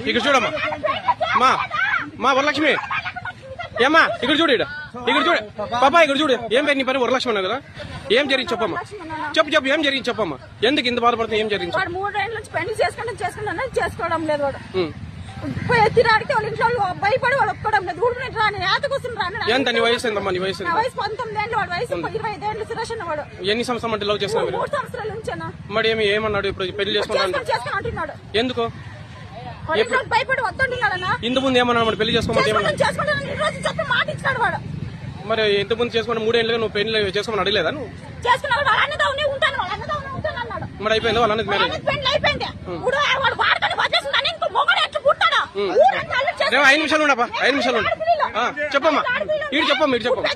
ఇక్కడ చూడమ్మా మా మా వరలక్ష్మి ఏమ్మా ఇక్కడ చూడు ఇక్కడ చూడు పాపా ఇక్కడ చూడు ఏం పేరు నీ పేరు వరలక్ష్మి అన్నా కదా ఏం జరిగింది చెప్పమ్మా చెప్పు ఏం జరిగింది చెప్పమ్మా ఎందుకు ఇంత బాధపడుతుంది ఏం జరిగింది 3 ఏళ్ళ నుంచి పెళ్లి చేసుకుంటాను చేసుకోవడం లేదు వాడు తిరాడికి వాళ్ళ ఇంట్లో భయపడి వాళ్ళు ఒక్కడం లేదు ఊరికి రాని ఏత కోసం రాని ఎంత నీ వయసు ఎంతమ్మా నీ వయసు 19 ఏళ్ళు వాడు వయసు 25 ఏళ్ళు సురేష్ అన్న వాడు ఎన్ని సంవత్సరం అంటే లవ్ చేస్తున్నావు 3 సంవత్సరాల నుంచేనా మరి ఏమన్నాడు ఇప్పుడు పెళ్లి చేసుకుంటాను అంటున్నాడు ఎందుకు భయపడి వద్దంటున్నాడన్నా ఇంత ముందు ఏమన్నా మరి పెళ్లి చేసుకోమని మాట ఇచ్చాడు వాడు మరి ఇంత ముందు చేసుకుని 3 ఏళ్ళుగా నువ్వు పెళ్లి చేసుకోమని అడగలేదా నువ్వు చేసుకున్నాడు వాళ్ళ అన్నదావునే ఉంటాను అన్నాడు మరి అయిపోయింది వాళ్ళ అన్నది పెళ్లి అయిపోయింది ఇప్పుడు వాడు వాడుకొని వదిలేస్తున్నాను ఇంకో మొగడు ఎట్లా పుట్టాడు 5 నిమిషాలు ఉండపా 5 నిమిషాలు ఉండు చెప్పమ్మా ఇటు చెప్పమ్మా ఇటు చెప్పమ్మా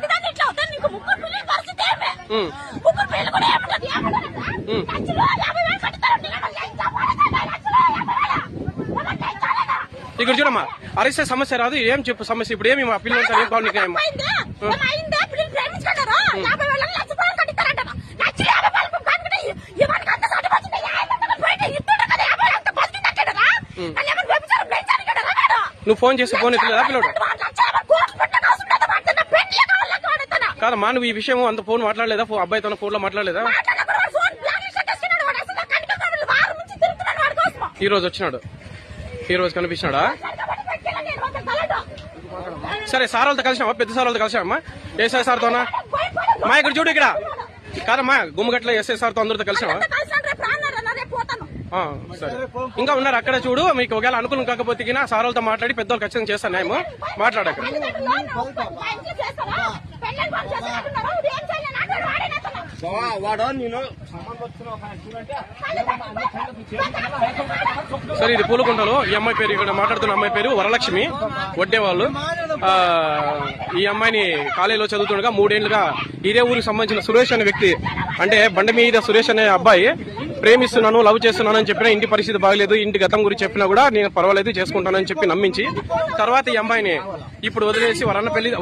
ఇక్కడ చూడమ్మా అరిస్తే సమస్య రాదు ఏం చెప్పు సమస్య ఇప్పుడు ఏమి మా పిల్లలు ఏం కావాలి నువ్వు ఫోన్ చేసి ఫోన్ ఎత్తలేదా పిల్లడు కాదమ్మా నువ్వు ఈ విషయం అంత ఫోన్ మాట్లాడలేదా అబ్బాయితో ఫోన్ లో మాట్లాడలేదా ఈ రోజు వచ్చినాడు ఈ రోజు కనిపించినాడా సరే సార్ వాళ్ళతో కలిసామా పెద్ద సార్ వాళ్ళతో కలిసామా ఎస్ఐ సార్తోనా మా ఇక్కడ చూడు ఇక్కడ కాదమ్మా గుమ్మగట్ల ఎస్ఐ సార్తో అందరితో కలిసామా సరే ఇంకా ఉన్నారు అక్కడ చూడు మీకు ఒకవేళ అనుకూలం కాకపోతే సార్ వాళ్ళతో మాట్లాడి పెద్దవాళ్ళు ఖచ్చితంగా చేస్తాను న్యాయము మాట్లాడక సరే ఇది పూలకుంటలో ఈ అమ్మాయి పేరు ఇక్కడ మాట్లాడుతున్న అమ్మాయి పేరు వరలక్ష్మి వడ్డేవాళ్ళు ఈ అమ్మాయిని కాలేజీలో చదువుతుండగా 3 ఏళ్లుగా ఇదే ఊరికి సంబంధించిన సురేష్ అనే వ్యక్తి అంటే బండి మీద సురేష్ అనే అబ్బాయి ప్రేమిస్తున్నాను లవ్ చేస్తున్నాను అని చెప్పినా ఇంటి పరిస్థితి బాగలేదు ఇంటి గతం గురించి చెప్పినా కూడా నేను పర్వాలేదు చేసుకుంటానని చెప్పి నమ్మించి తర్వాత ఈ అమ్మాయిని ఇప్పుడు వదిలేసి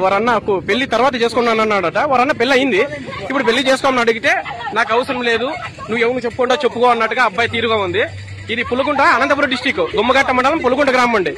వరన్నకు పెళ్లి తర్వాత చేసుకున్నాను అన్నాడట వరన్న పెళ్లి అయింది ఇప్పుడు పెళ్లి చేసుకోమని అడిగితే నాకు అవసరం లేదు నువ్వు ఎవరు చెప్పుకుంటా చెప్పుకో అన్నట్టుగా అబ్బాయి తీరుగా ఉంది ఇది పులుగుంట అనంతపురం డిస్టిక్ గుమ్మగట్ట మండలం పులుగుంట గ్రామం అండి